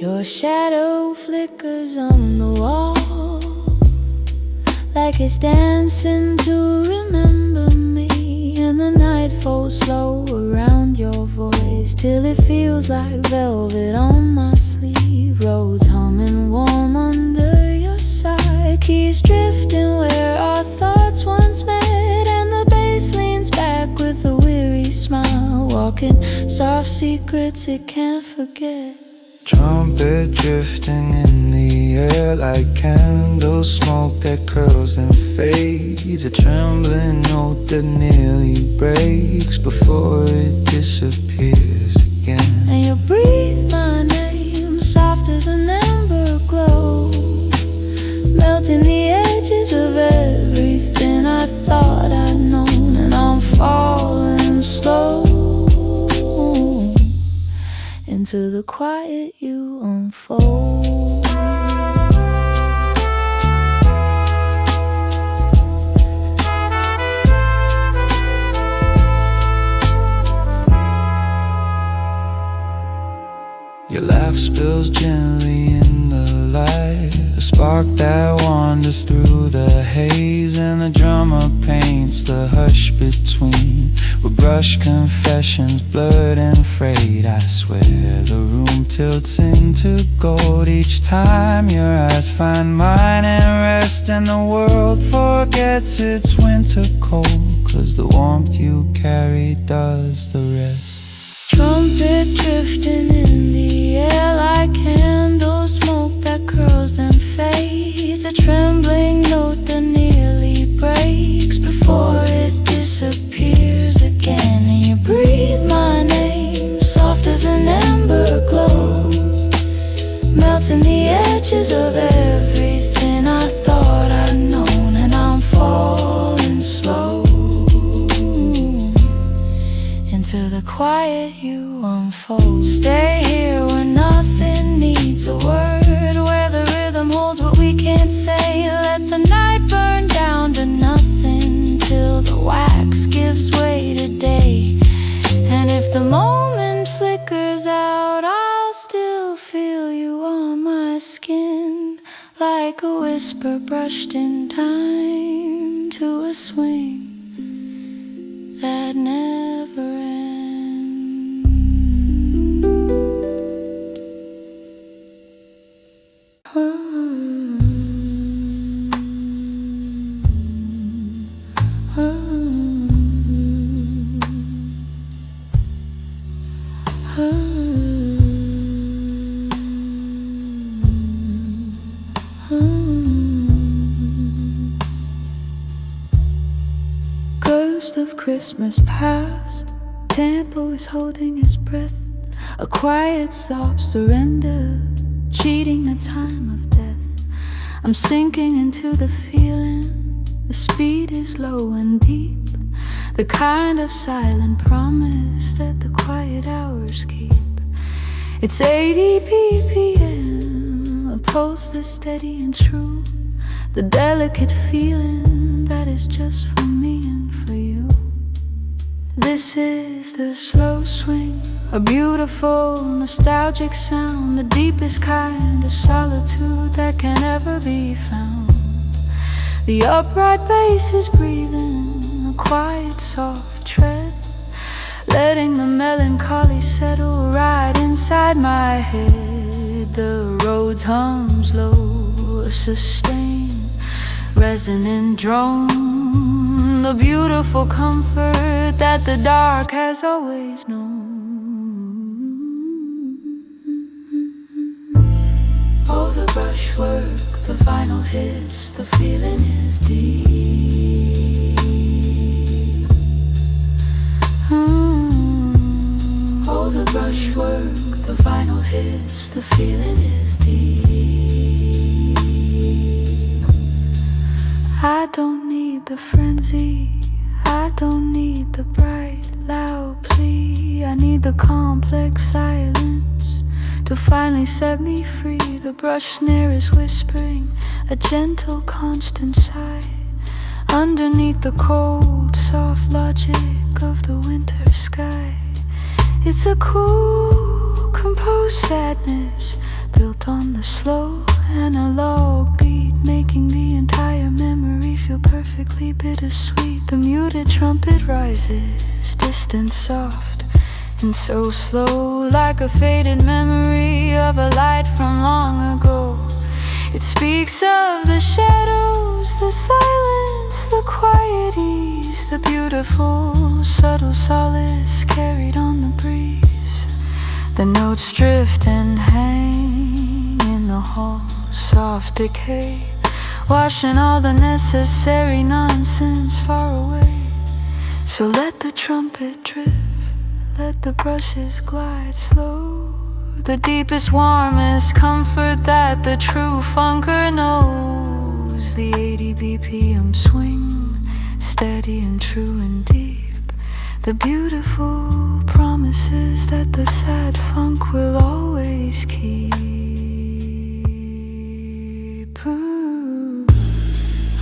Your shadow flickers on the wall, like it's dancing to remember me. And the night falls slow around your voice, till it feels like velvet on my sleeve. Roads humming warm under your side, keys drifting where our thoughts once met. And the bass leans back with a weary smile, walking soft secrets it can't forget. Trumpet drifting in the air like candle smoke that curls and fades. A trembling note that nearly breaks before it disappears again. And you breathe my name, soft as an ember glow, melting the edges of everything I thought I'd known. And I'm falling slow into the quiet you unfold. Your laugh spills gently in the light, a spark that wanders through the haze. And the drummer paints the hush between, with brush confessions blurred and frayed. I swear the room tilts into gold each time your eyes find mine and rest. And the world forgets its winter cold, 'cause the warmth you carry does the rest. Trumpet drifting in the air like candle smoke that curls and fades. A trembling note that nearly breaks before it disappears again. And you breathe my name, soft as an ember glow, melting the edges of everything I thought I'd known. And I'm falling slow into the quiet you unfold. Stay here where nothing needs a word, where the rhythm holds what we can't say. Let the night burn down to nothing till the wax gives way to day. And if the moment flickers out, I'll still feel you on my skin, like a whisper brushed in time to a swing that never ends. Ghost of Christmas past, tempo is holding its breath, a quiet sob surrender, cheating the time of death. I'm sinking into the feeling, the speed is low and deep, the kind of silent promise that the quiet hours keep. It's 80 BPM, a pulse that's steady and true, the delicate feeling that is just for me and for you. This is the slow swing, a beautiful nostalgic sound, the deepest kind of solitude that can ever be found. The upright bass is breathing, a quiet soft tread, letting the melancholy settle right inside my head. The roads hums low, a sustained resonant drone, the beautiful comfort that the dark has always known. Oh, the brushwork, the vinyl hiss, the feeling is deep. Oh, the brushwork, the vinyl hiss, the feeling is deep. I don't need the frenzy, I don't need the bright, loud plea. I need the complex silence to finally set me free. The brush snare is whispering a gentle, constant sigh underneath the cold, soft logic of the winter sky. It's a cool, composed sadness built on the slow analog beat, making the entire memory feel perfectly bittersweet. The muted trumpet rises, distant, soft, and so slow, like a faded memory of a light from long ago. It speaks of the shadows, the silence, the quiet ease, the beautiful, subtle solace carried on the breeze. The notes drift and hang in the hall, soft decay, washing all the necessary nonsense far away. So let the trumpet drift, let the brushes glide slow. The deepest, warmest comfort that the true funker knows. The 80 BPM swing, steady and true and deep. The beautiful promises that the sad funk will always keep. Ooh.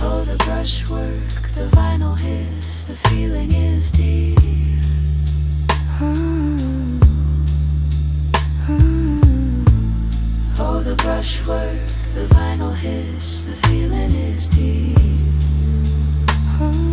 Oh, the brushwork, the vinyl hiss, the feeling is deep. Ooh. Ooh. Oh, the brushwork, the vinyl hiss, the feeling is deep. Ooh.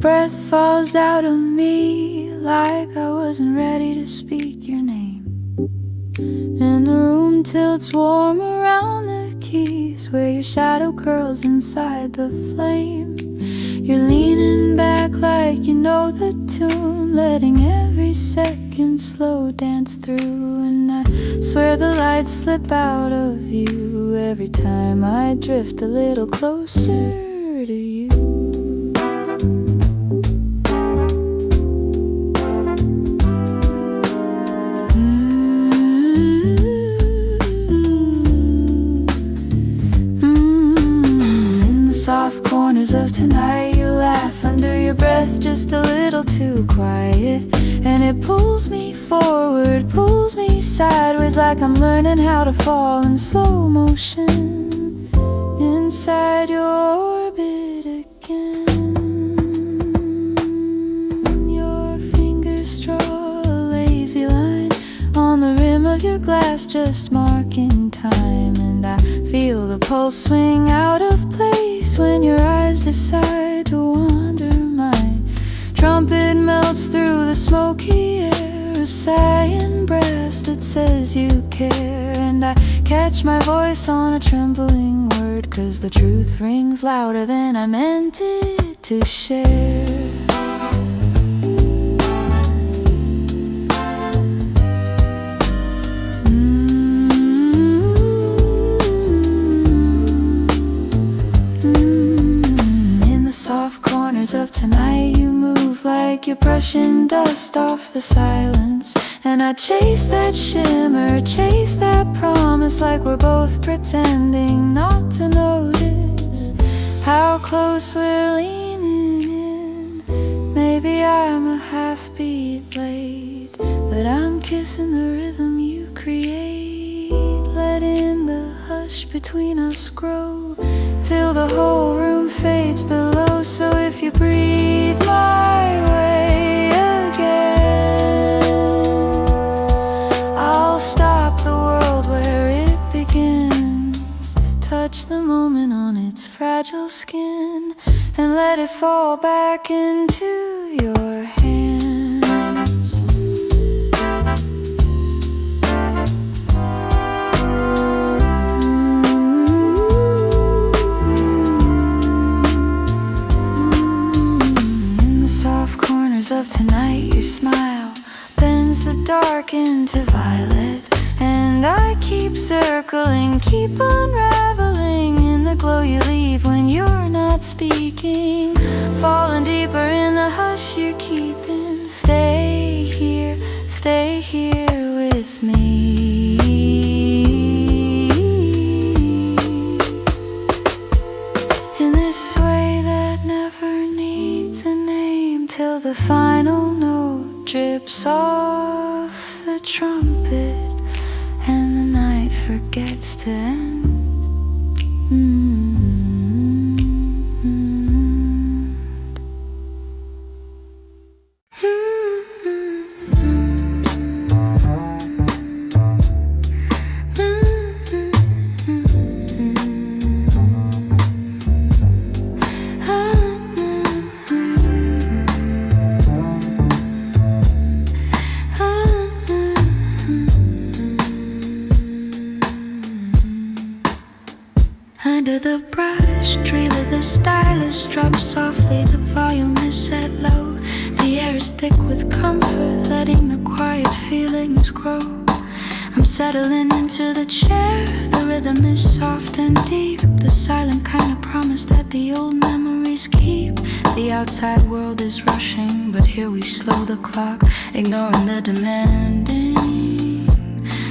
Breath falls out of me like I wasn't ready to speak your name. And the room tilts warm around the keys, where your shadow curls inside the flame. You're leaning back like you know the tune, letting every second slow dance through. And I swear the lights slip out of you every time I drift a little closer to you. Soft corners of tonight, you laugh under your breath just a little too quiet. And it pulls me forward, pulls me sideways, like I'm learning how to fall in slow motion inside your orbit again. Your fingers draw a lazy line on the rim of your glass, just marking time. And I feel the pulse swing out of place when your eyes decide to wander mine. Trumpet melts through the smoky air, a sighing brass that says you care. And I catch my voice on a trembling word, 'cause the truth rings louder than I meant it to share. Soft corners of tonight, you move like you're brushing dust off the silence. And I chase that shimmer, chase that promise, like we're both pretending not to notice how close we're leaning in. Maybe I'm a half beat late, but I'm kissing the rhythm you create, letting the hush between us grow till the whole room fades below. So if you breathe my way again, I'll stop the world where it begins, touch the moment on its fragile skin, and let it fall back into your hands. Of tonight, your smile bends the dark into violet, And I keep circling, keep unraveling in the glow you leave when you're not speaking. Falling deeper in the hush you're keeping. Stay here with me. In this way that never needs a name, till the final note drips off the trumpet and the night forgets to end. Under the brush, drill of the stylus drops softly, the volume is set low. The air is thick with comfort, letting the quiet feelings grow. I'm settling into the chair, the rhythm is soft and deep, the silent kind of promise that the old memories keep. The outside world is rushing, but here we slow the clock, ignoring the demanding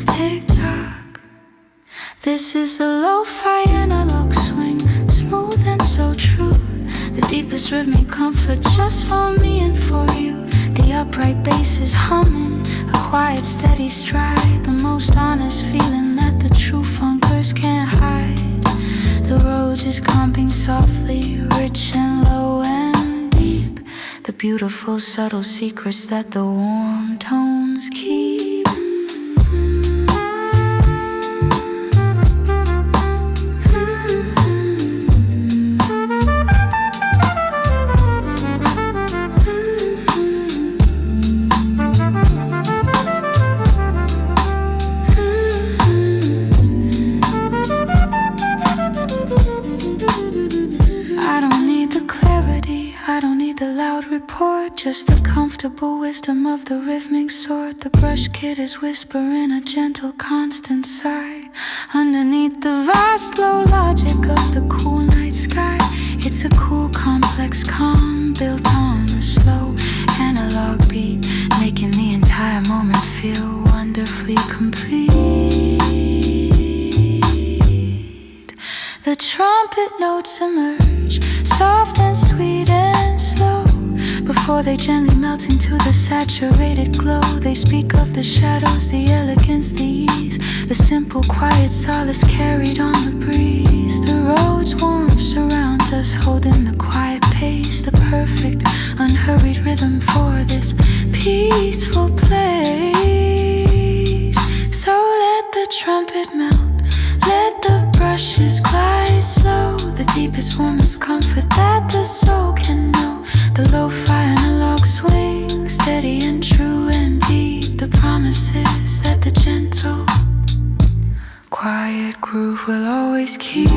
tick-tock. This is the lo-fi analog swing, smooth and so true. The deepest rhythmic comfort just for me and for you. The upright bass is humming, a quiet steady stride, the most honest feeling that the true funkers can't hide. The road is comping softly, rich and low and deep, the beautiful subtle secrets that the warm tones keep. Just the comfortable wisdom of the rhythmic sort. The brush kid is whispering a gentle constant sigh underneath the vast low logic of the cool night sky. It's a cool complex calm built on the slow analog beat, making the entire moment feel wonderfully complete. The trumpet notes emerge, soft and sweet and slow, before they gently melt into the saturated glow. They speak of the shadows, the elegance, the ease, the simple quiet solace carried on the breeze. The road's warmth surrounds us, holding the quiet pace, the perfect unhurried rhythm for this peaceful place. So let the trumpet melt, let the brushes glide slow, the deepest, warmest comfort that the soul can know. The lo-fi analog swing, steady and true and deep, the promises that the gentle, quiet groove will always keep.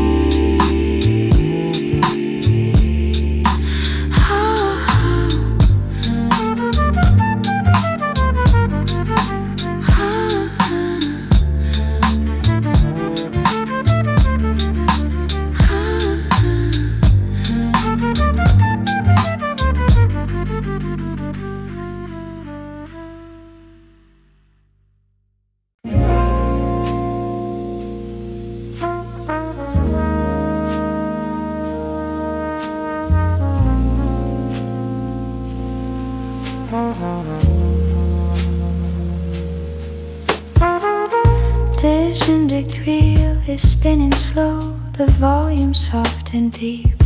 Digital reel is spinning slow, the volume soft and deep,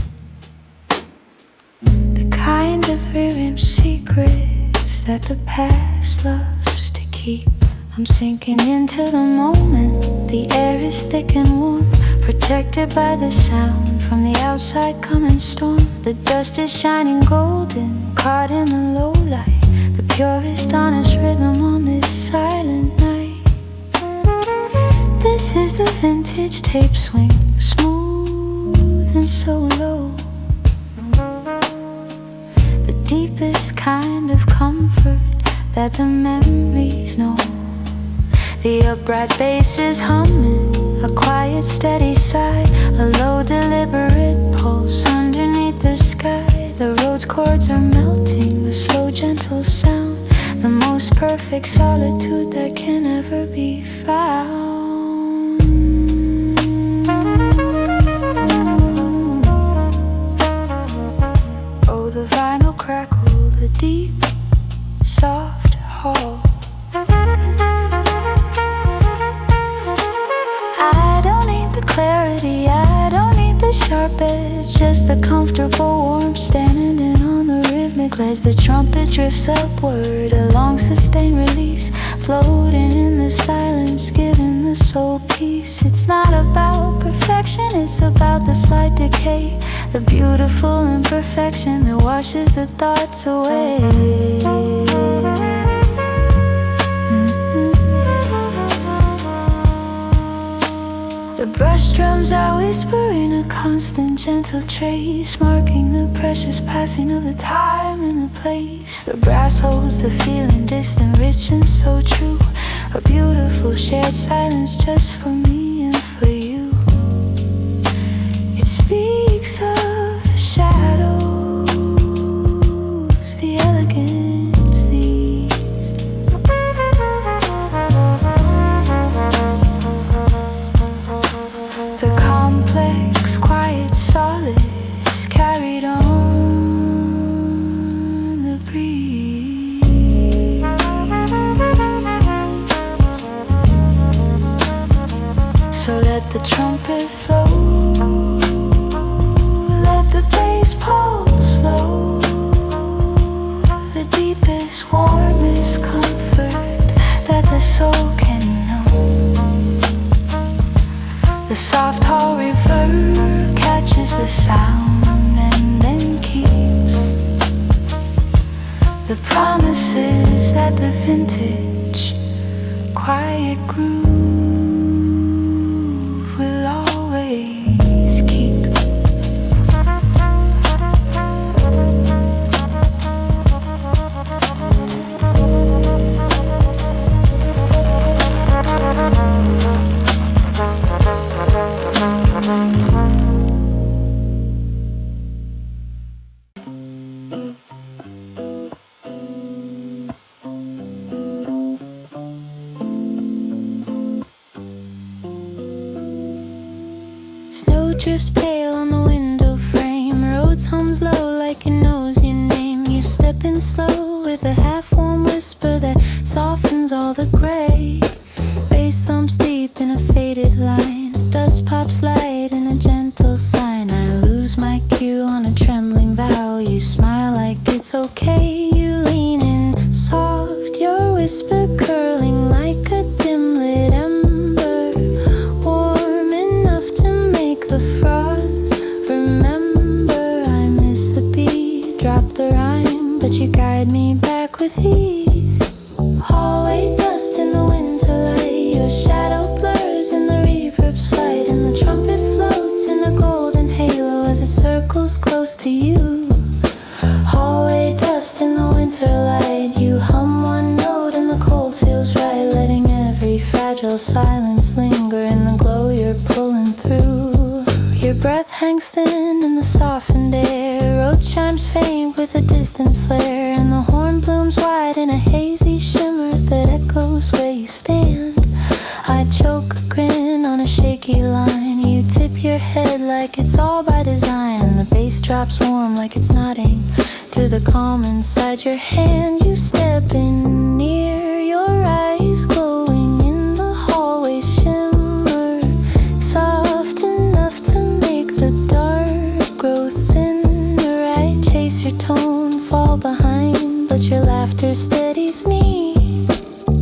the kind of rhythm secrets that the past loves to keep. I'm sinking into the moment, the air is thick and warm, protected by the sound from the outside coming storm. The dust is shining golden, caught in the low light, the purest honest rhythm on this silent night. This is the vintage tape swing, smooth and so low, the deepest kind of comfort that the memories know. The upright bass is humming, a quiet steady sigh, a low deliberate pulse underneath the sky. The road's chords are melting, a slow gentle sound, the most perfect solitude that can ever be found. Oh, the vinyl crackle, the deep, soft hall. I don't need the clarity, I don't need the sharp edge, just the comfortable warmth standing in on the rhythmic ledge. The trumpet drifts upward, a long sustained release, floating in the silence, giving the soul peace. It's not about perfection, it's about the slight decay, the beautiful imperfection that washes the thoughts away. The brush drums are whispering a constant gentle trace, marking the precious passing of the time and the place. The brass holds the feeling distant, rich and so true, a beautiful shared silence just for me and for you. It speaks of the shadows, the elegance, these the complex, quiet solace carried on the breeze. So let the trumpet flow, let the bass pulse slow, the deepest, warmest comfort that the soul can know. The soft hall reverb catches the sound and then keeps the promises that the vintage quiet groove will always keep. Snow drifts pale on the window frame, roads hums low like it knows your name. You step in slow with a half-warm whisper that softens all the gray. Bass thumps deep in a faded line, dust pops light in a gentle sign. I lose my cue on a trembling vowel. You smile like it's okay, you lean in soft, your whisper curling like a dim lit ember, warm enough to make the frost remember. I miss the beat, drop the rhyme, but you guide me back with ease. Hallway dust in the winter light, your shadow blurs in the reverb's flight, and the trumpet floats in a golden halo as it circles close to you. Hallway dust in the winter light, you hum one note and the cold feels right, letting every fragile silence linger in the glow you're pulling through. Your breath hangs thin in the softened air, road chimes faint with a distant flare, and the horn blooms wide in a hazy shimmer that echoes where you stand. I choke a grin on a shaky line, you tip your head like it's all by design, and the bass drops warm like it's nodding to the calm inside your hand. You step in near, your eyes glowing in the hallway shimmer, soft enough to make the dark grow thinner. I chase your tone, fall behind, but your laughter steadies me.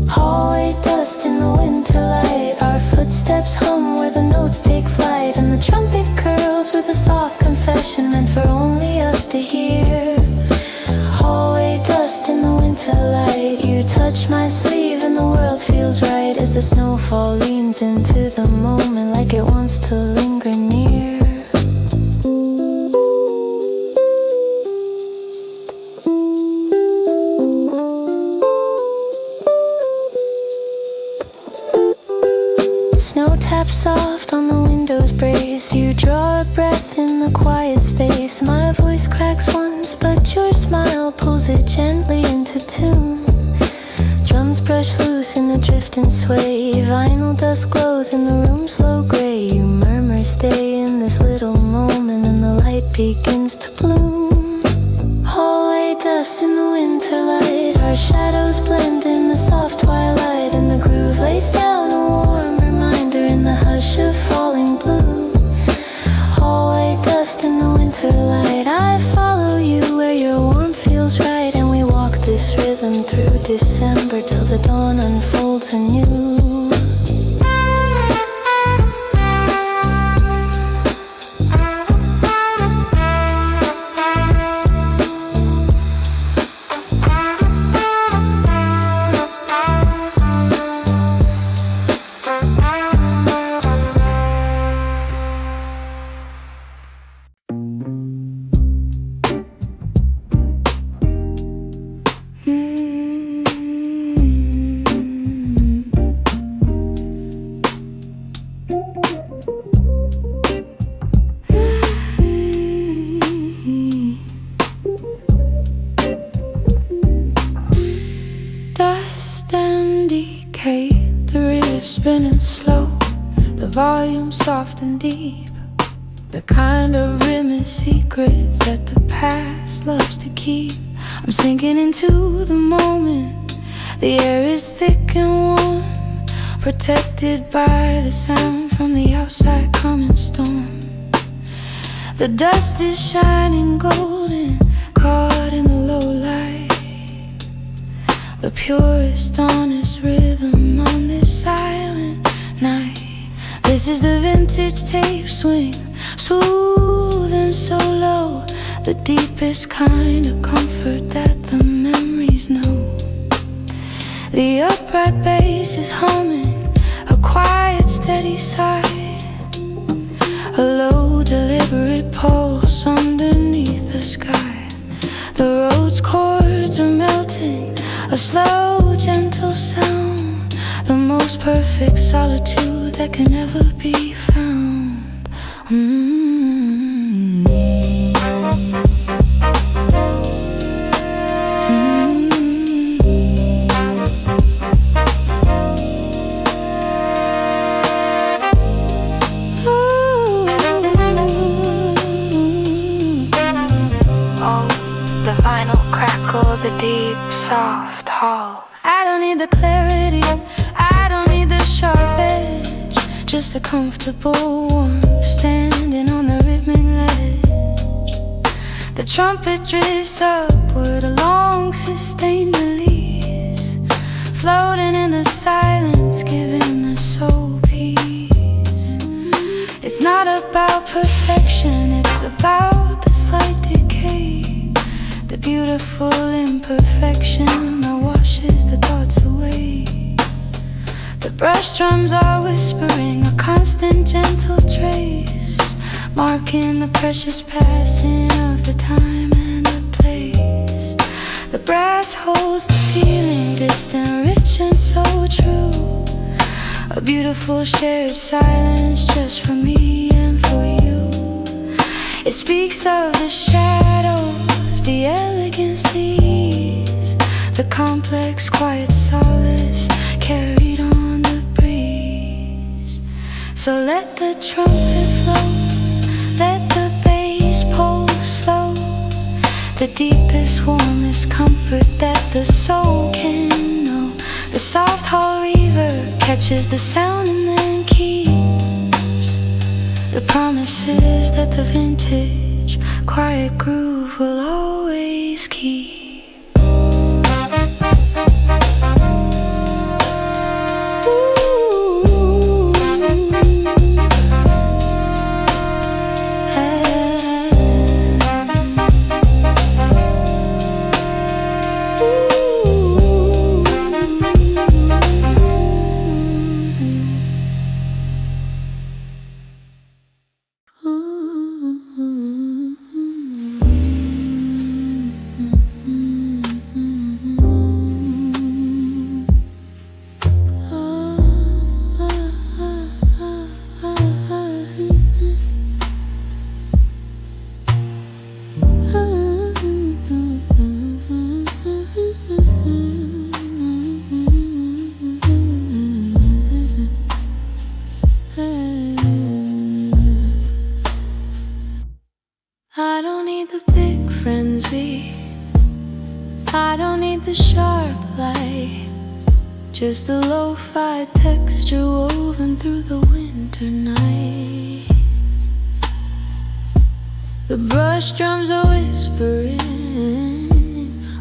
Hallway dust in the winter light, our footsteps hum where the notes take flight, and the trumpet curls with a soft confession meant for only us to hear. Hallway dust in the winter light, you touch my sleeve and the world feels right as the snowfall leans into the moment like it wants to linger near. Snow taps soft on the window's brace. You draw a breath in the quiet space. My voice cracks once, but your smile pulls it gently into tune. Drums brush loose in the drift and sway. Vinyl dust glows in the room slow gray. You murmur, stay in this little moment, and the light begins to bloom. Hallway dust in the winter light. Our shadows blend in the soft twilight, and the groove lays down a warm reminder in the hush of falling blue. Hallway dust in the winter light. I follow you where your warmth feels right, and we walk this rhythm through December till the dawn unfolds anew. Spinning slow, the volume soft and deep, the kind of rhythmic secrets that the past loves to keep. I'm sinking into the moment, the air is thick and warm, protected by the sound from the outside coming storm. The dust is shining golden, caught in the low light, the purest, honest rhythm on this silent night. This is the vintage tape swing, smooth and so low, the deepest kind of comfort that the memories know. The upright bass is humming, a quiet, steady sigh, a low, deliberate pulse underneath the sky. The road's chords are melting, a slow, gentle sound, the most perfect solitude that can never be found. The vinyl crackle, the deep, soft hall. I don't need the clarity, I don't need the sharp edge, just a comfortable warmth standing on the rhythmic ledge. The trumpet drifts upward, a long sustained release, floating in the silence, giving the soul peace. It's not about perfection, it's about the slight decay, the beautiful imperfection that washes the thoughts away. The brush drums are whispering, a constant gentle trace, marking the precious passing of the time and the place. The brass holds the feeling, distant, rich and so true, a beautiful shared silence just for me and for you. It speaks of the shadows, the elegance, the ease, the complex, quiet solace carried on the breeze. So let the trumpet flow, let the bass pull slow, the deepest, warmest comfort that the soul can know. The soft hall reverb catches the sound and then keeps the promises that the vintage, quiet groove will always keep. just the lo-fi texture woven through the winter night. The brush drums are whispering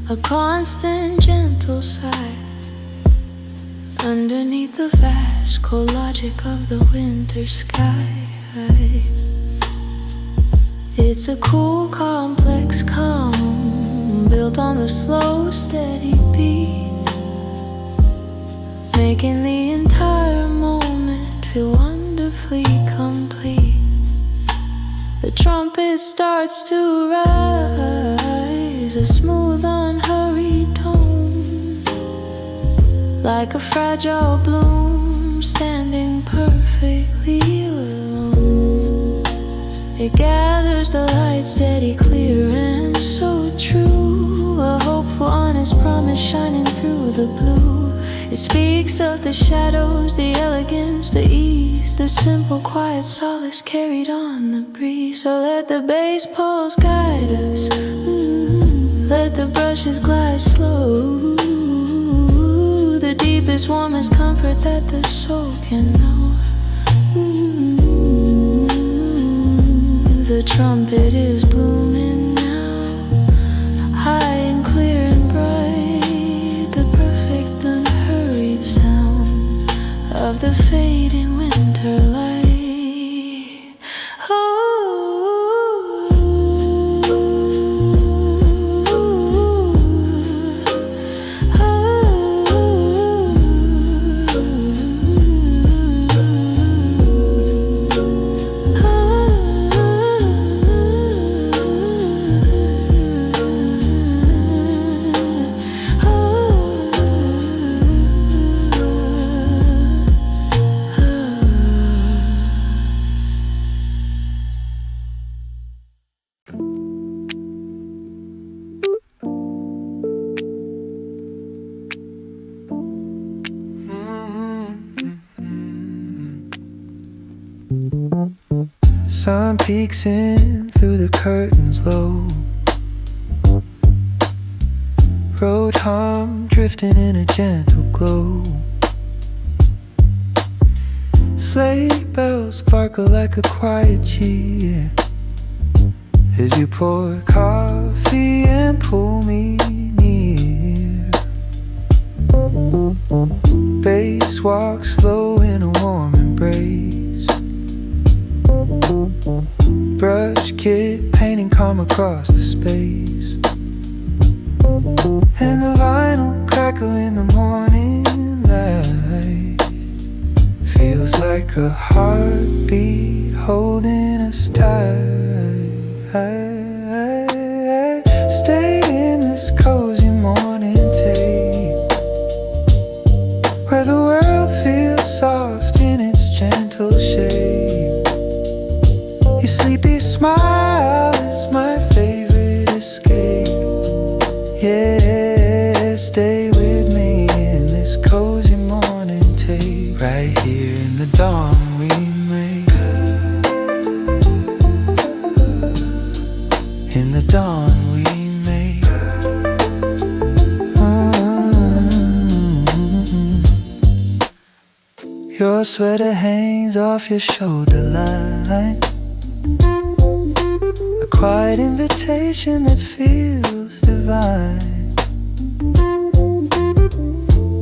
a constant gentle sigh underneath the vast cold logic of the winter sky. It's a cool, complex calm built on the slow, steady beat, making the entire moment feel wonderfully complete. The trumpet starts to rise, a smooth, unhurried tone, like a fragile bloom standing perfectly alone. It gathers the light steady, clear and so true, a hopeful, honest promise shining through the blue. It speaks of the shadows, the elegance, the ease, the simple, quiet solace carried on the breeze. So let the bass pulse guide us, let the brushes glide slow, the deepest, warmest comfort that the soul can know. The trumpet is blooming now, high and clear and bright, the perfect unhurried sound of the fading winter light. Sun peeks in through the curtains low, road hum drifting in a gentle glow. Sleigh bells sparkle like a quiet cheer as you pour coffee and pull me near. Bass walks slow in a warm embrace, brush kit painting calm across the space, and the vinyl crackle in the morning light feels like a heartbeat holding us tight. Stay in this cozy morning tape where the world feels soft in its gentle shape. Your sleepy smile is my favorite escape. Yeah, stay with me in this cozy morning tape, right here in the dawn we made. In the dawn we made. Your sweater hangs off your shoulder line, a quiet invitation that feels divine.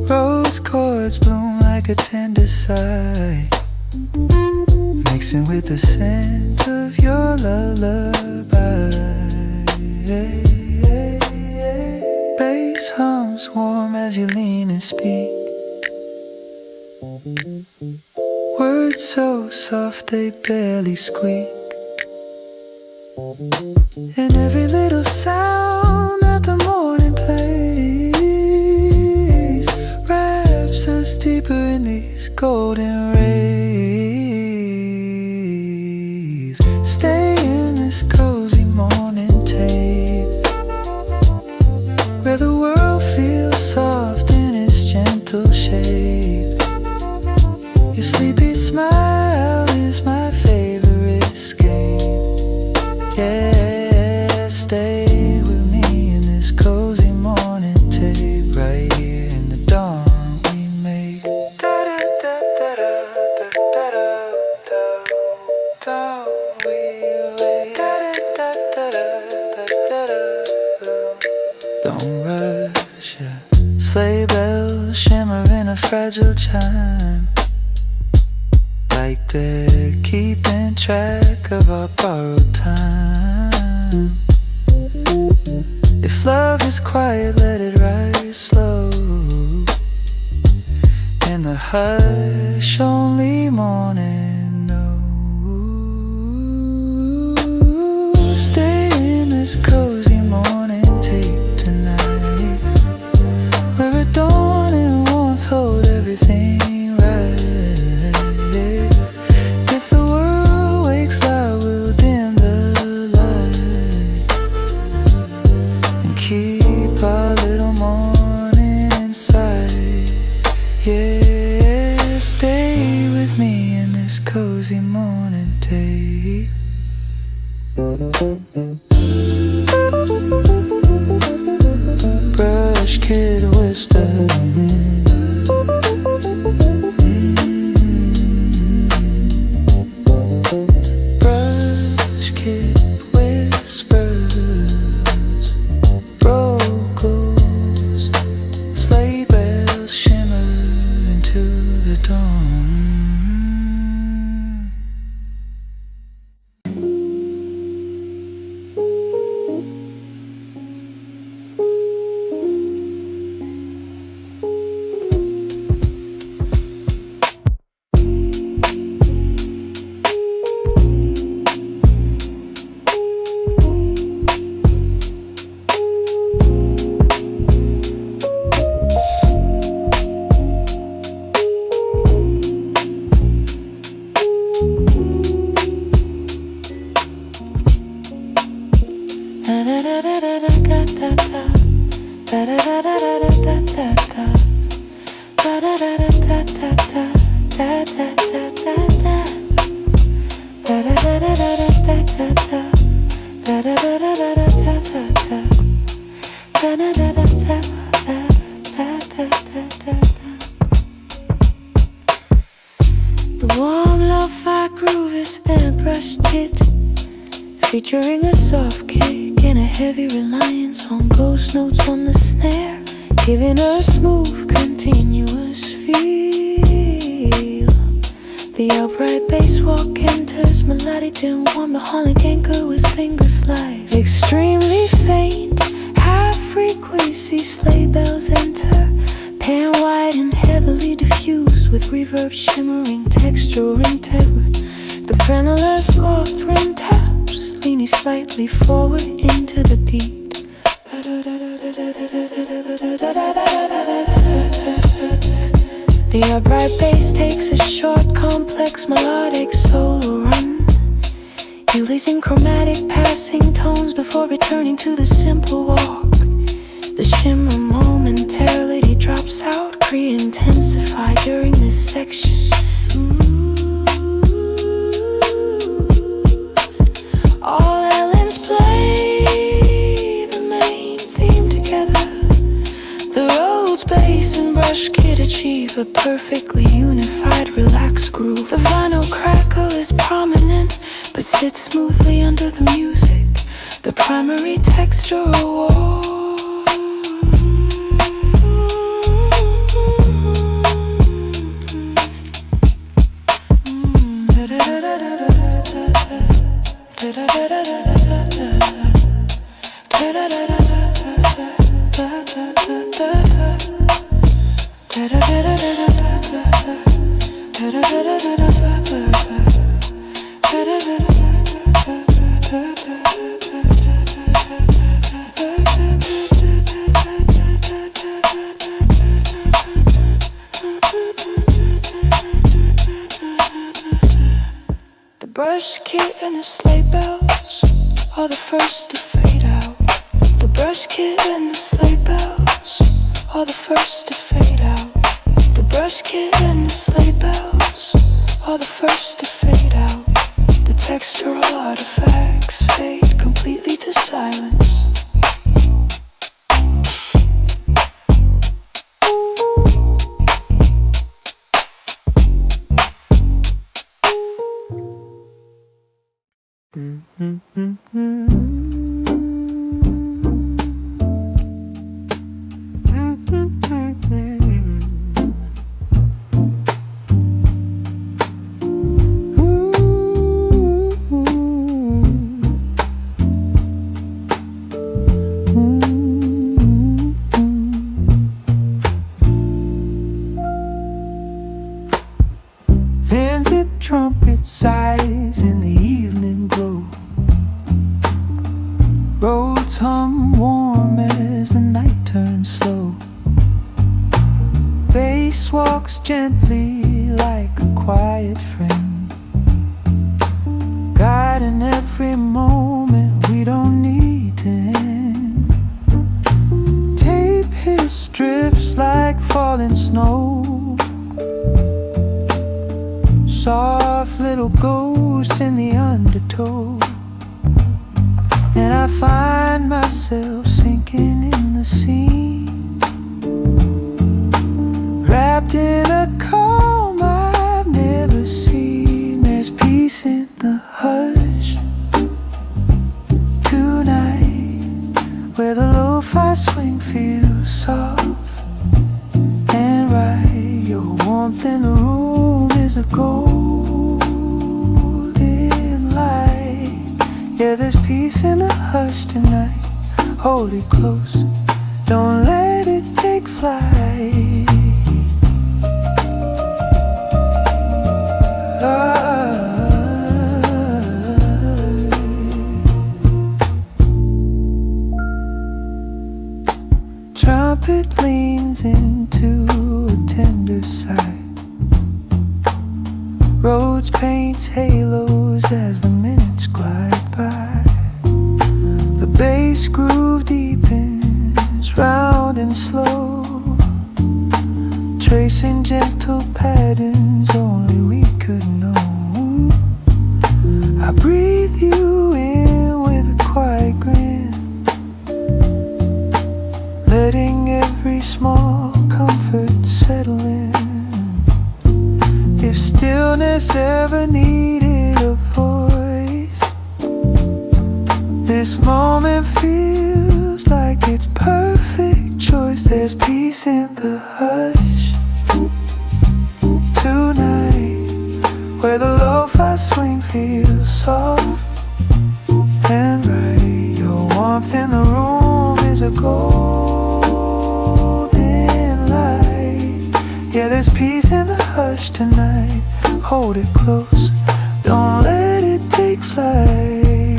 Rose chords bloom like a tender sigh, mixing with the scent of your lullaby. Bass hums warm as you lean and speak, words so soft they barely squeak, and every little sound that the morning plays wraps us deeper in these golden rays. Stay in this cozy morning tape where the world feels soft in its gentle shape. Your sleepy smile is my favorite escape. Yeah, stay with me in this cozy morning tape, right here in the dawn we made. bells shimmer in a fragile chime, like they're keeping track of our borrowed time. If love is quiet, let it rise slow. In the hush, only morning knows. Stay in this cozy morning tape tonight, where a dawn and warmth hold everything right. If the world wakes loud, we'll dim the light and keep our little morning inside. Yeah, stay with me in this cozy morning tape. Brush kid wisdom. Brush kid whispers, vocals, sleigh bells shimmer into the dawn. The warm lo-fi groove has been a brush kit, featuring a soft kick and a heavy reliance on ghost notes on the snare, giving a smooth, continuous feel. The upright bass walk enters melodic and warm, the harmonic anchor with finger slides. Extremely faint, high frequency sleigh bells enter, pan wide and heavily diffused with reverb shimmering texture and temper. The tremulous loft ring taps, leaning slightly forward into the beat. The upright bass takes a short, complex, melodic solo run, releasing chromatic passing tones before returning to the simple walk. The shimmer momentarily drops out, re-intensify during this section. All elements play the main theme together. The Rhodes bass and brush kit achieve a perfectly unified, relaxed groove. The vinyl crackle is prominent, but sits smoothly under the music. The primary texture warm. The brush kit and the sleigh bells are the first to fade out. The brush kit and the sleigh bells are the first to fade out. The brush kit and the sleigh bells are the first to fade out. The textural artifacts fade completely to silence. trumpet sighs in the evening glow. Roads hum warm as the night turns slow. Bass walks gently like a quiet friend, guiding every moment we don't need to end. Tape hiss drifts like falling snow, soft little ghosts in the undertow. And I find myself sinking in the scene, wrapped in a calm I've never seen. There's peace in the hush tonight, where the lo-fi swing feels soft and right. Your warmth in the room is a golden light. Yeah, there's peace in the hush tonight. Hold it close, don't let it take flight. Trumpet leans into a tender sigh. Roads paints halos as the minutes glide by. The bass groove deepens, round and slow, tracing gentle patterns only we could know. I breathe you in with a quiet grin, letting every small comfort settle in. If stillness ever needed a voice, this moment feels like its perfect choice. There's peace in the hush tonight, where the lo-fi swing feels soft and right. Your warmth in the room is a golden light. Yeah, there's peace in the hush tonight. Hold it close, don't let it take flight.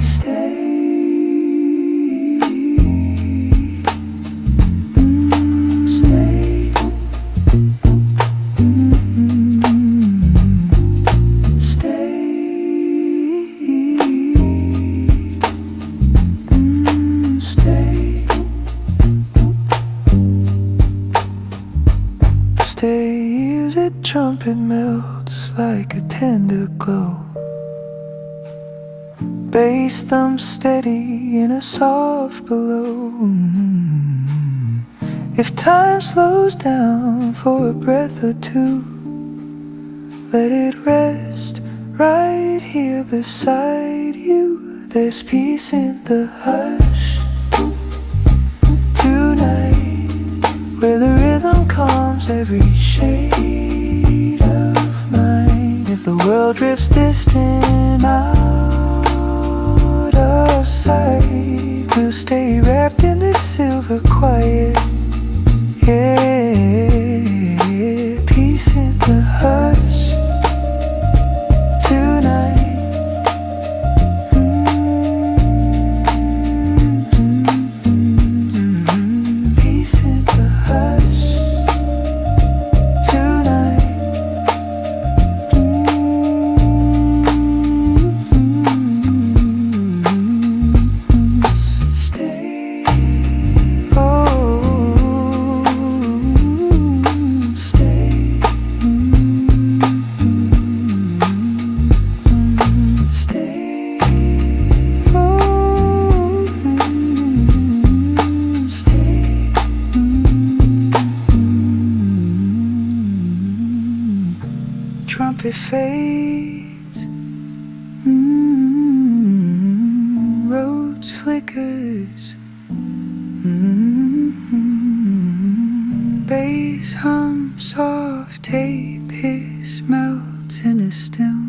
Stay, stay, stay, stay as that trumpet melts like a tender glow. Bass thumps steady in a soft below. If time slows down for a breath or two, let it rest right here beside you. There's peace in the hush tonight, where the rhythm calms every shade of mine. If the world drifts distant out of sight, we'll stay wrapped in this silver quiet. Yeah, peace in the hush tonight. Peace in the hush tonight. Stay, oh, stay, stay, oh, stay. Trumpet fades, roads flickers, bass hum soft, tape hiss melts in a stillness.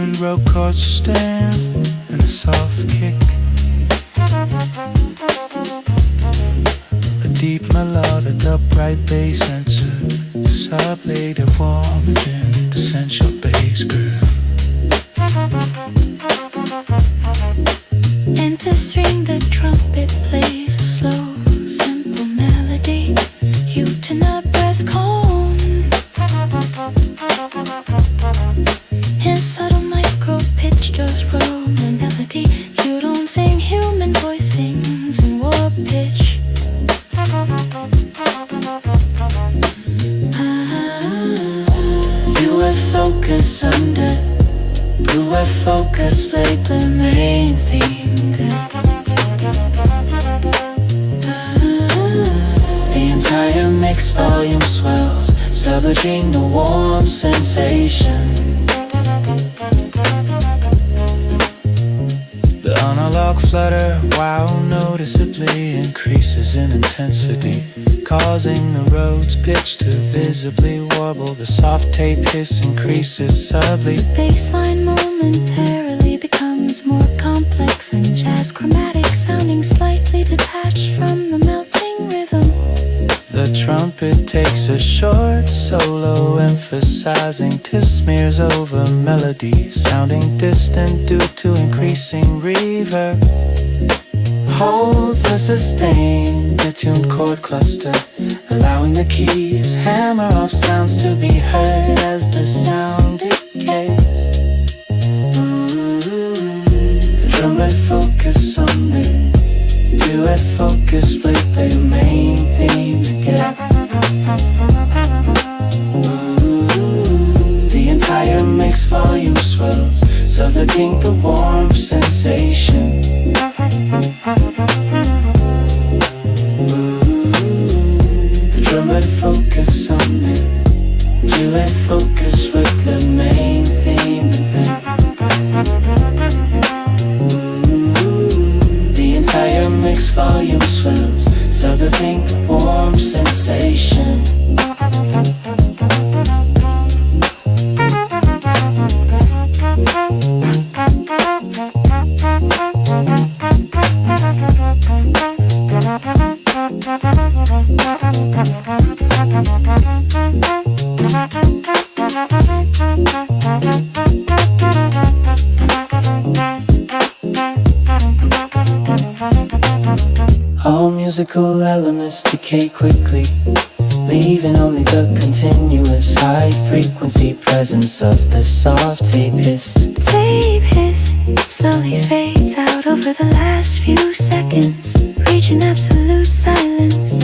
tuned rope chord stem and a soft kick. A deep melodic upright bass answer to sub-later warm again, the sensual bass girl. And to string the trumpet plays a slow, simple melody, cute in a breath cone. His subtle micro pitch just roll the melody. You don't sing, human voice sings in warp pitch. You would focus under, you would focus, play the main theme. The entire mix volume swells, subliming the warm sensation. The analog flutter, wow, noticeably increases in intensity, causing the Rhodes pitch to visibly warble. The soft tape hiss increases subtly. The bassline momentarily becomes more complex and jazz chromatic, sounding slightly detached from the melting rhythm. The trumpet takes a short solo, emphasizing tiff smears over melody, sounding distant due to increasing reverb. Holds a sustain, the tuned chord cluster, allowing the keys hammer off sounds to be heard as the sound decays. The trumpet focus on the duet focus, play the main theme again. The entire mix volume swells, subliming the warm sensation. The trumpet focus on the duet focus with the main theme again. The entire mix volume swells, subliming the warm sensation. All musical elements decay quickly, leaving only the continuous high-frequency presence of the soft tape hiss. Tape hiss slowly fades out over the last few seconds, reaching absolute silence.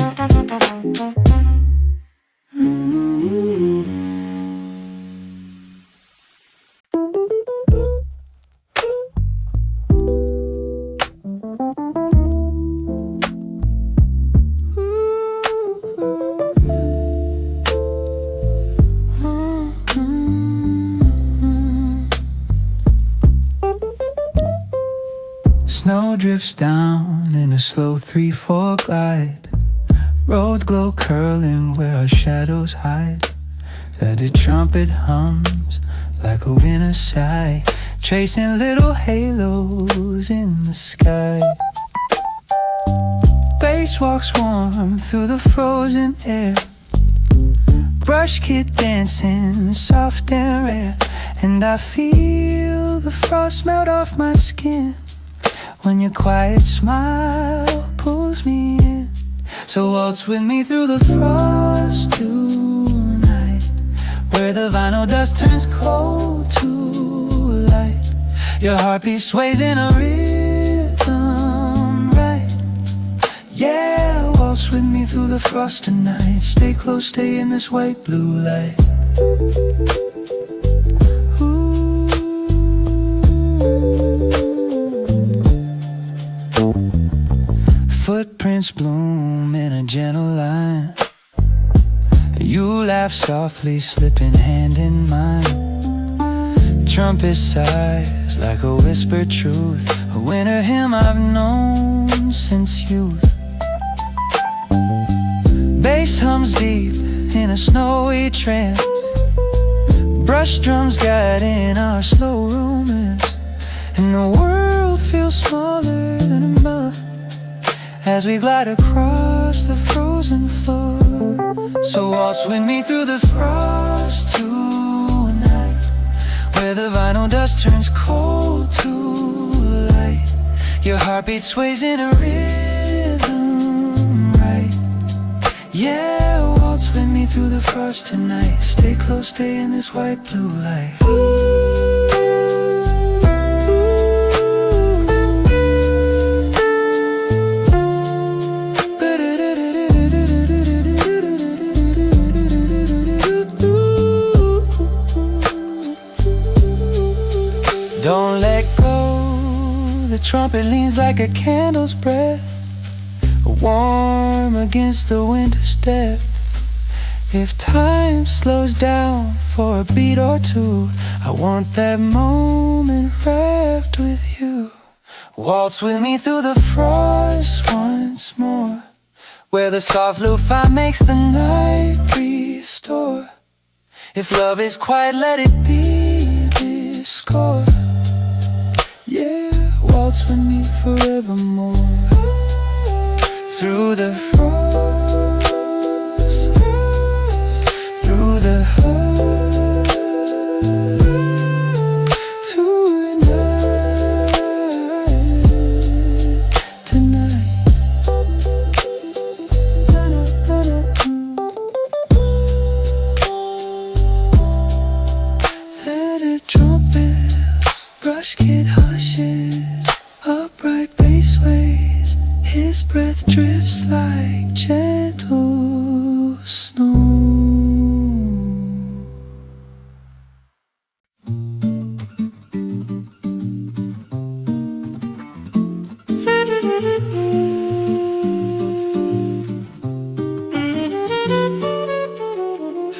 Snow drifts down in a slow 3/4 glide, road glow curling where our shadows hide. The trumpet hums like a winter sigh, tracing little halos in the sky. Bass walks warm through the frozen air, brush kit dancing soft and rare, and I feel the frost melt off my skin when your quiet smile pulls me in. So waltz with me through the frost tonight, where the vinyl dust turns cold to light. Your heartbeat sways in a rhythm, right? Yeah, waltz with me through the frost tonight. Stay close, stay in this white blue light. Footprints bloom in a gentle line. You laugh softly, slipping hand in mine. Trumpet sighs like a whispered truth, a winter hymn I've known since youth. Bass hums deep in a snowy trance, Brush drums guiding our slow romance, and the world feels smaller than a month as we glide across the frozen floor. So waltz with me through the frost tonight, where the vinyl dust turns cold to light. Your heartbeat sways in a rhythm, right? Yeah, waltz with me through the frost tonight. Stay close, stay in this white blue light. Don't let go, the trumpet leans like a candle's breath, warm against the winter's depth. If time slows down for a beat or two, I want that moment wrapped with you. Waltz with me through the frost once more, where the soft Lo-Fi makes the night restore. If love is quiet, let it be this score. Yeah, waltz with me forevermore. Through the frost, through the heart, tonight. Let the trumpets brush kid hushes, upright bass waves. His breath drifts like gentle snow.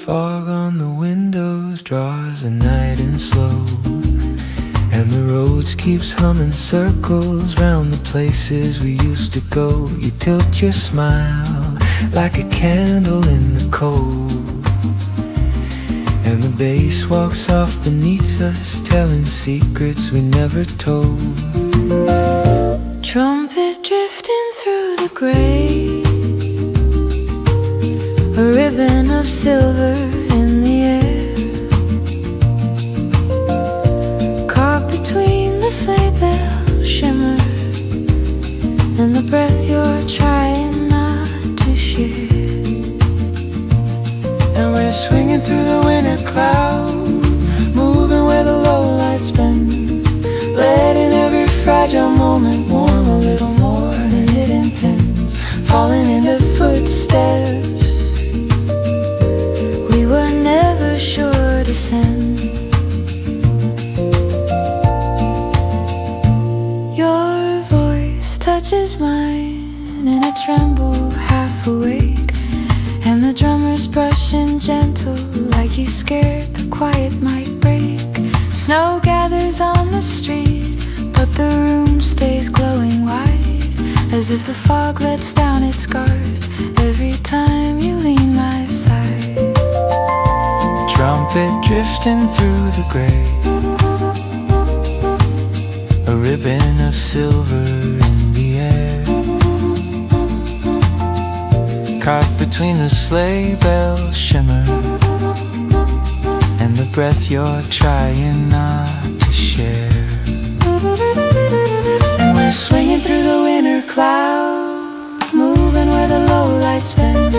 Fog on the windows draws the night in slow, and the roads keeps humming circles round the places we used to go. You tilt your smile like a candle in the cold, and the bass walks off beneath us, telling secrets we never told. Trumpet drifting through the gray, a ribbon of silver in the air, caught between the sleigh bell shimmer and the breath you're trying not to share. And we're swinging through the winter cloud, moving where the low lights bend, letting every fragile moment warm a little more than it intends, falling into footsteps we were never sure to send. Your voice touches mine in a tremble half awake, and the drummer's brushing gentle like he's scared the quiet might break. Snow gathers on the street, but the room stays glowing white, as if the fog lets down its guard every time you lean my side. Trumpet drifting through the gray, a ribbon of silver in the air, caught between the sleigh bell shimmer and the breath you're trying not to share. And we're swinging through the winter cloud, moving where the low lights bend,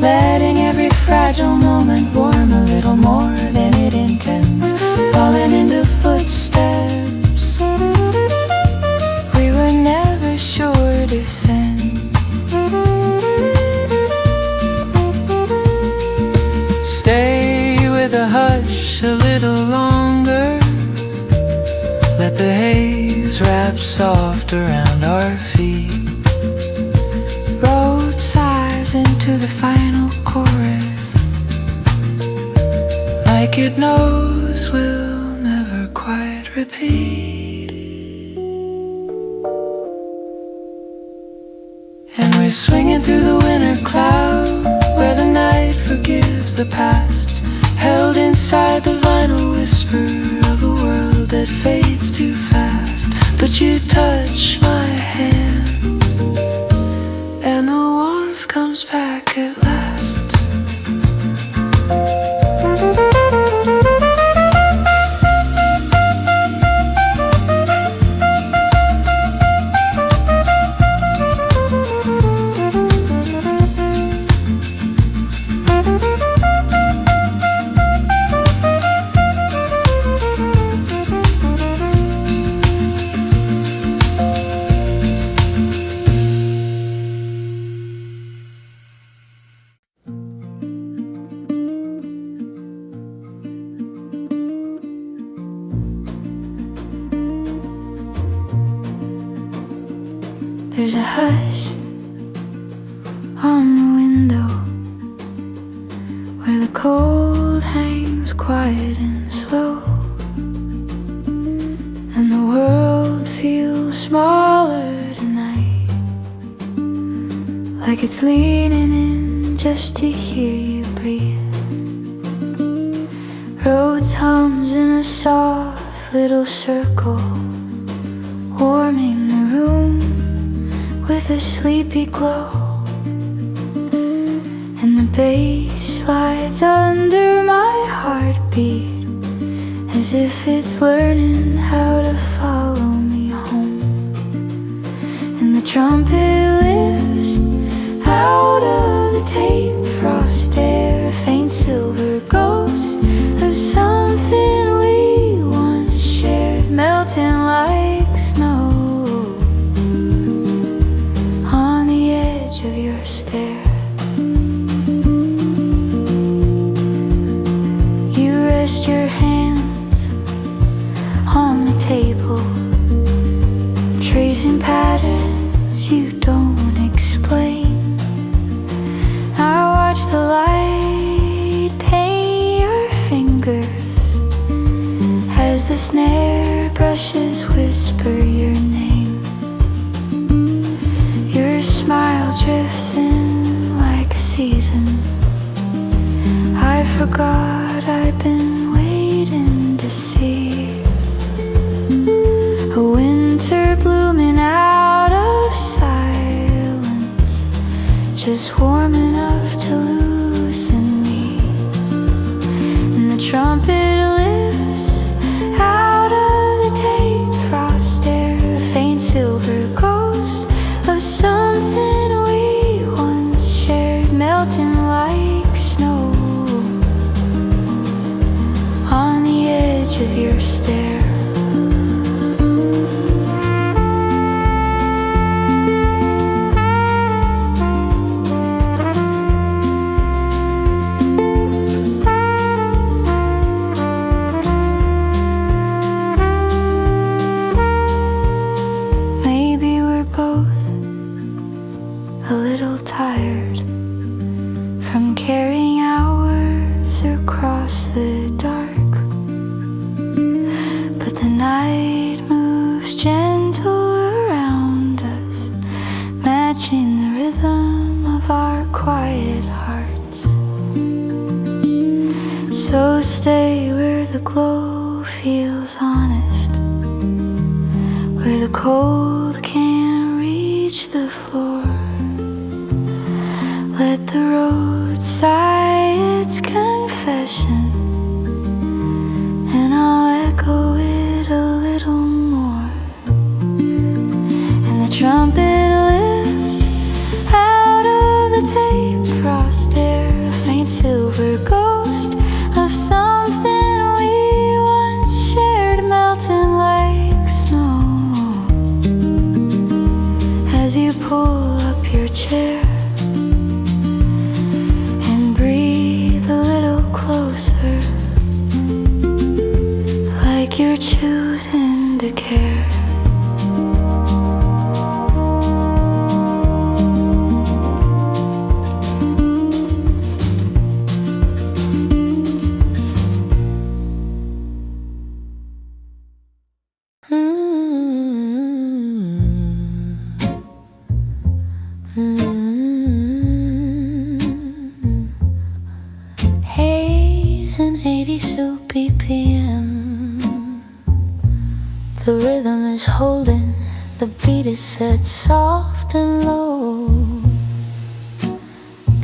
letting every fragile moment warm a little more than it intends, falling into footsteps we were never sure to send. Stay with a hush a little longer, let the haze wrap soft around our feet. Road sighs into the final chorus, like it knows we'll never quite repeat. And we're swinging through the winter cloud, where the night forgives the past held inside the vinyl whisper of a world that fades too fast. But you touch my hand, and the warmth comes back at last. There's a hush on the window where the cold hangs quiet and slow, and the world feels smaller tonight, like it's leaning in just to hear you breathe. Roads hums in a soft little circle, warming the room with a sleepy glow, and the bass slides under my heartbeat as if it's learning how to follow me home. And the trumpet lifts out of the tape frost air, a faint silver ghost of something we once shared, melting like snow of your stare. You rest your hands on the table, tracing patterns you don't explain. I watch the light paint your fingers as the snare brushes whisper your name. Your smile drifts in like a season I forgot I'd been waiting to see. A winter blooming out of silence, just warm enough to loosen me. And the trumpet lifts out of the tape frost air, a faint silver ghost of something we once shared, melting like snow on the edge of your stare. Maybe we're both a little tired from carrying hours across the dark, but the night moves gentle around us, matching the rhythm of our quiet hearts. So stay where the glow feels honest, where the cold can't reach the floor. Let the road sigh its confession, and I'll echo it a little more. And the trumpet lifts out of the tape frost air, a faint silver ghost of something we once shared, melting like snow as you pull up your chair and breathe a little closer, like you're choosing to care. Haze and The rhythm is holding, the beat is set soft and low.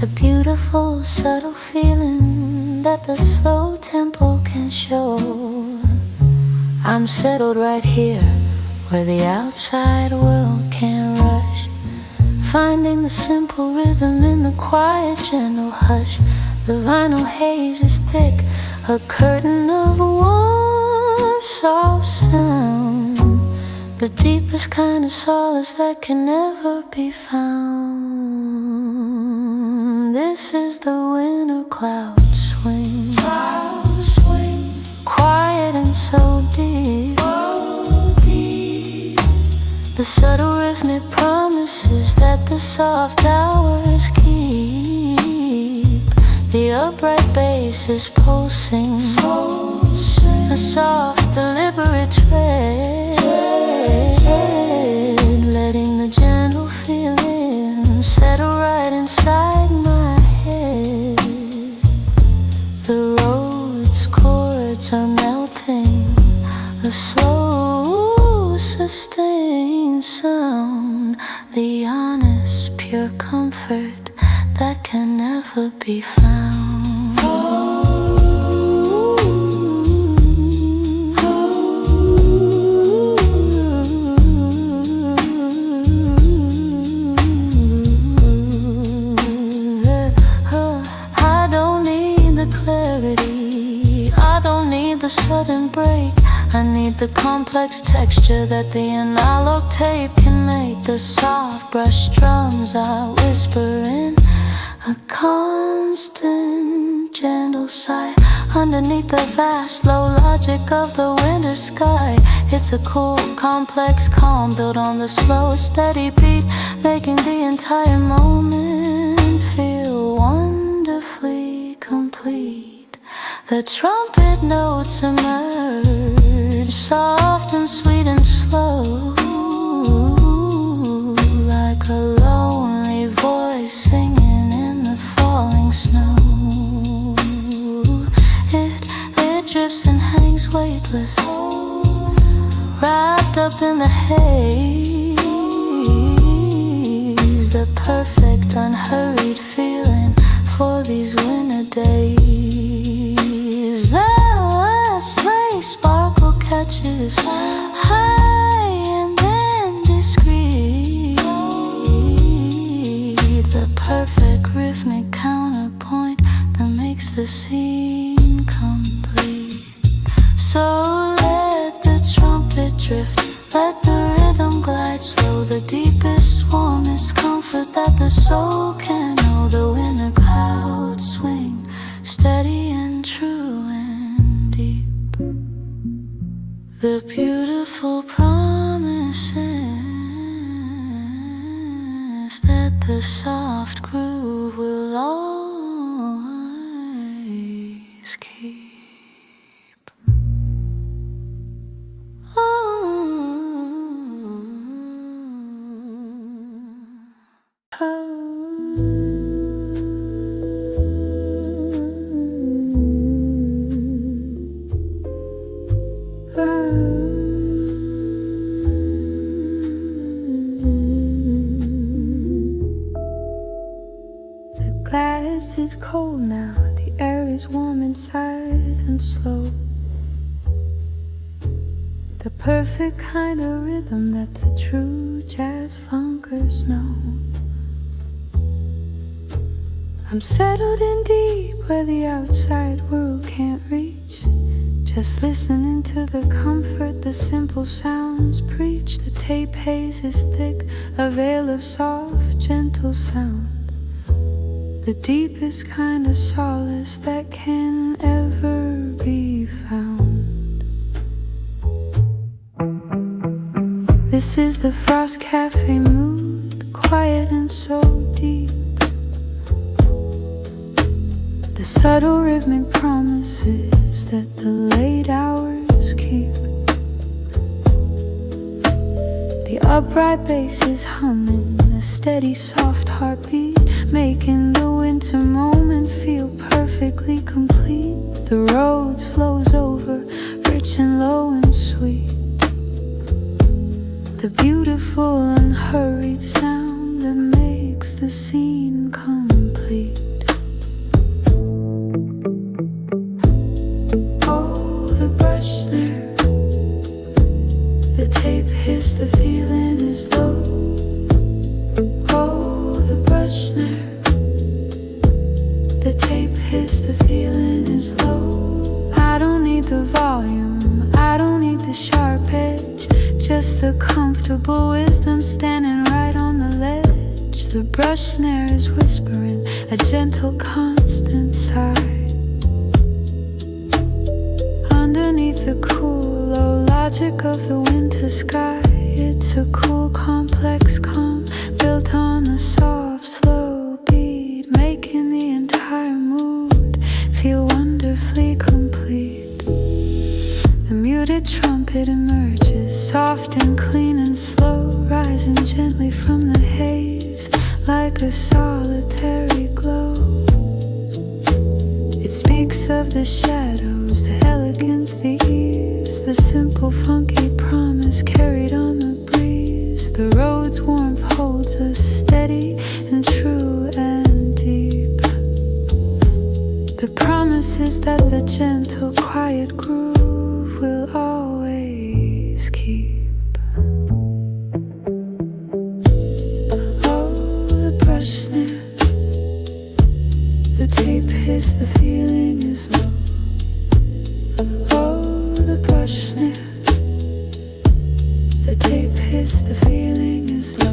The beautiful, subtle feeling that the slow tempo can show. I'm settled right here, where the outside world can't rush, finding the simple rhythm in the quiet, gentle hush. The vinyl haze is thick, a curtain of warm, soft sound, the deepest kind of solace that can never be found. This is the winter cloud swing, quiet and so deep. The subtle rhythmic promises that the soft hours keep. The upright bass is pulsing, a soft, deliberate tread, letting the gentle feeling settle right inside my head. The road's chords are melting, a slow, sustained sound, the honest, pure comfort that can never be found. I don't need the clarity, I don't need the sudden break. I need the complex texture that the analog tape can make. The soft brush drums I whisper in, a constant gentle sigh underneath the vast low logic of the winter sky. It's a cool, complex calm built on the slow, steady beat, making the entire moment feel wonderfully complete. The trumpet notes emerge, soft and sweet and slow, like a lonely voice singing in the falling snow. It drifts and hangs weightless, wrapped up in the haze, the perfect unhurried feeling for these winter days. The sleigh sparkle catches high and then discreet, the perfect rhythmic counterpoint that makes the scene complete. So let the trumpet drift, let the rhythm glide slow, the deepest, warmest comfort that the soul can know. The winter clouds swing, steady and true and deep. The beautiful promises that the soft groove will always keep. The glass is cold now, the air is warm inside and slow. The perfect kind of rhythm that the true jazz funkers know. I'm settled in deep where the outside world can't reach, just listening to the comfort the simple sounds preach. The tape haze is thick, a veil of soft, gentle sound, the deepest kind of solace that can ever be found. This is the Frost Cafe mood, quiet and so deep. The subtle rhythmic promises that the late hours keep. The upright bass is humming, a steady soft heartbeat, making the winter moment feel perfectly complete. The roads flows over, rich and low and sweet. the beautiful unhurried sound that makes the scene complete. Oh, the brush snare, the tape hits, the feeling is low. Oh, the brush snare, the tape hits, the feeling is low. I don't need the volume, I don't need the sharp edge, just the comfortable wisdom standing right on the ledge. The brush snare is whispering a gentle constant sigh. Underneath the cool low logic of the winter sky, it's a cool complex calm built on a soft slow beat, making the entire mood feel wonderfully complete. The muted trumpet emerges, soft and clean and slow, rising gently from the haze like a solitary glow. It speaks of the shadows, the elegance, the ease, the simple funky promise carried on the breeze. The road's warmth holds us steady and true and deep. The promise is that the gentle quiet groove will always keep. Oh, the brush snare, the tape hits, the feeling is low. Oh, the brush snare, the tape hits, the feeling is low.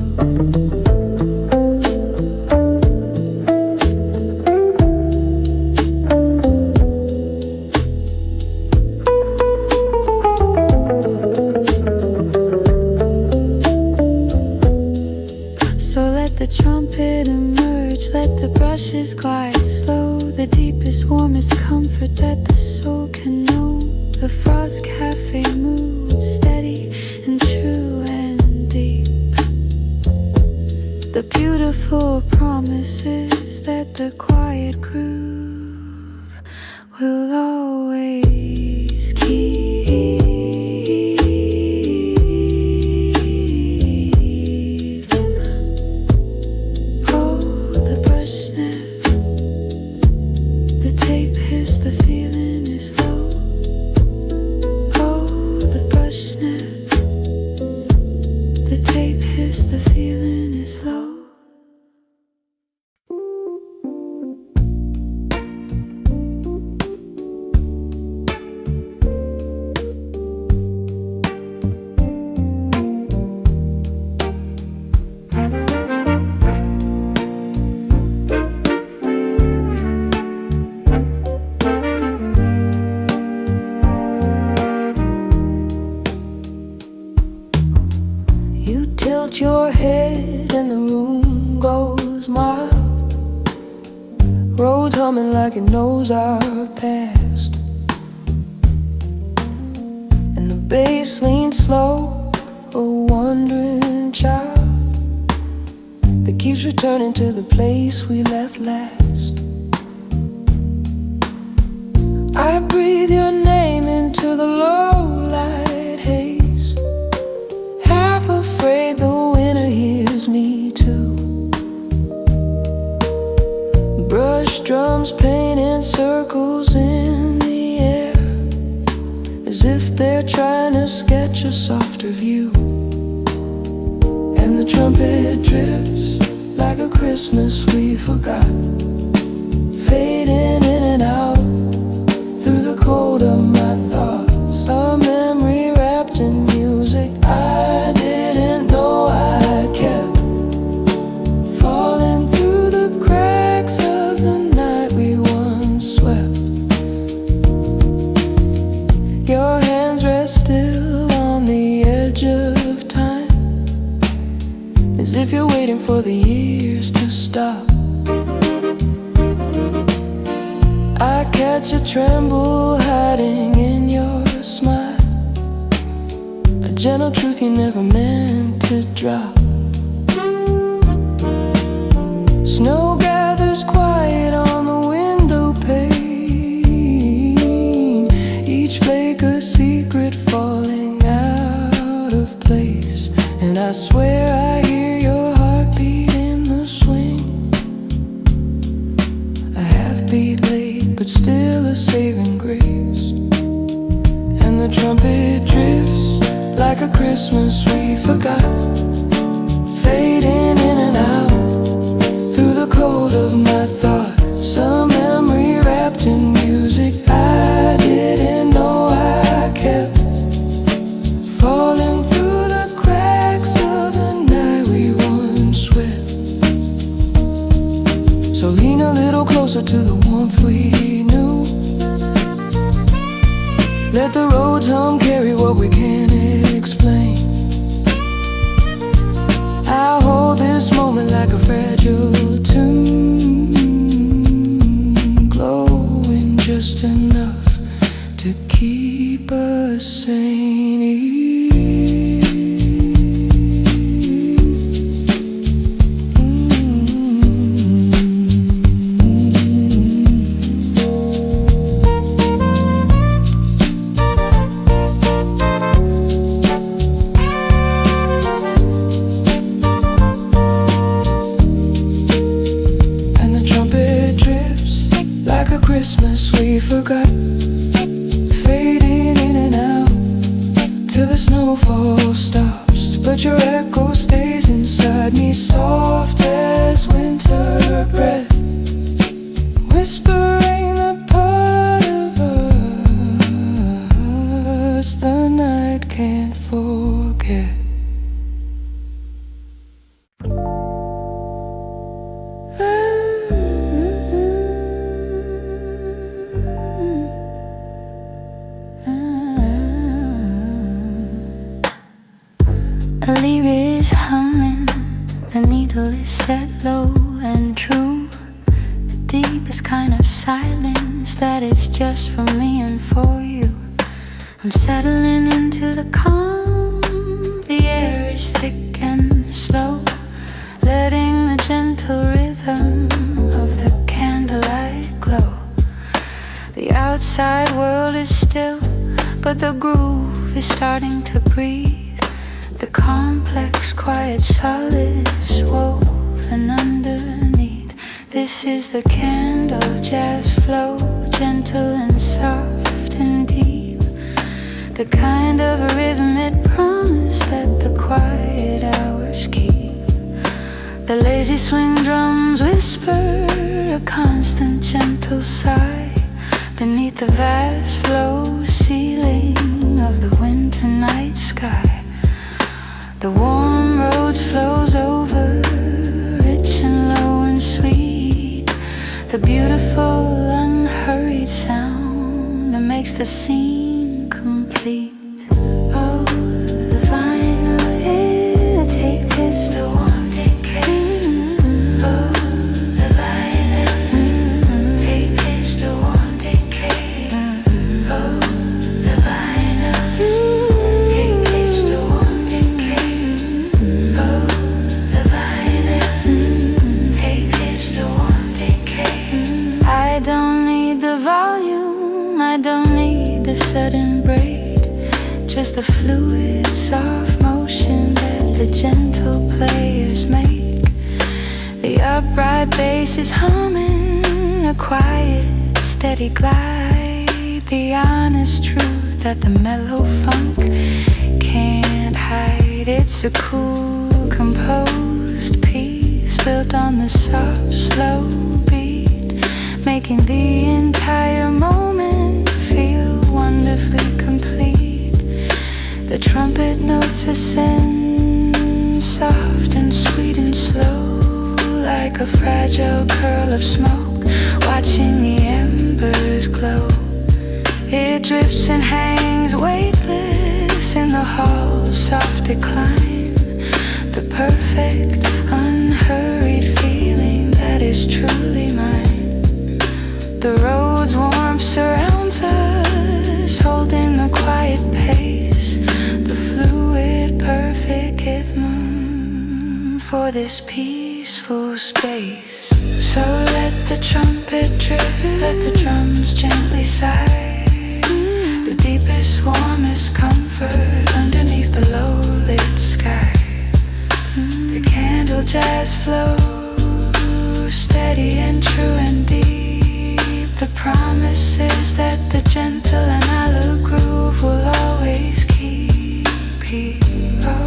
The trumpet emerge, let the brushes glide slow. The deepest, warmest comfort that the soul can know. The Frost Cafe mood, steady and true and deep. The beautiful promise is that the quiet groove will always keep. The feeling is low. Oh, the brush snare, the tape hits, the feeling is low. Tilt your head and the room goes mild. Road humming like it knows our past, and the bass leans slow, a wandering child that keeps returning to the place we left last. I breathe your name into the low light haze, half afraid the winter hears me too. Brush drums painting circles in the air, as if they're trying to sketch a softer view. And the trumpet drips like a Christmas we forgot, fading in and out through the cold of my thoughts. A memory wrapped in music I didn't know I kept, falling through the cracks of the night we once swept. Your hands rest still on the edge of time, as if you're waiting for the years to stop. I catch a tremble hiding in your smile, a gentle truth you never meant to drop. Snow gathers quiet on the window pane, each flake a secret falling out of place. And I swear I hear your heartbeat in the swing. A half beat late, but still a saving grace. And the trumpet drifts like a Christmas we forgot, fading in and out through the cold of my thoughts. A memory wrapped in music I didn't know I kept, falling through the cracks of the night we once wept. So lean a little closer to the warmth we knew. Let the roads hum carry what we can't explain. I'll hold this moment like a fragile tune, glowing just enough to keep us sane. Christmas we forgot, fading in and out till the snowfall stops. But your echo stays inside me, soft as winter breath, whispering the part of us the night can't forget. A lyric is humming, the needle is set low and true. The deepest kind of silence that is just for me and for you. I'm settling into the calm, the air is thick and slow, letting the gentle rhythm of the candlelight glow. The outside world is still, but the groove is starting to breathe. The complex, quiet solace woven underneath. This is the candle jazz flow, gentle and soft and deep. The kind of rhythm it promised that the quiet hours keep. The lazy swing drums whisper a constant gentle sigh beneath the vast low ceiling of the winter night sky. The warm road flows over, rich and low and sweet. The beautiful unhurried sound that makes the scene complete. Oh, the vinyl is the tape is the one decay. Oh, the vinyl tape is the one decay. Oh, the vinyl. I don't need the volume, I don't need the sudden break, just the fluid, soft motion that the gentle players make. The upright bass is humming, a quiet, steady glide. The honest truth that the mellow funk can't hide. It's a cool, composed piece built on the soft, slow beat, making the entire moment feel wonderfully complete. The trumpet notes ascend, soft and sweet and slow, like a fragile curl of smoke, watching the embers glow. It drifts and hangs weightless in the hall's soft decline, the perfect, unhurried feeling that is truly mine. The road's warmth surrounds us, holding the quiet pace, the fluid, perfect rhythm for this peaceful space. So let the trumpet drift, let the drums gently sigh. The deepest, warmest comfort underneath the low-lit sky. flow, steady and true and deep. The promise is that the gentle and mellow groove will always keep you.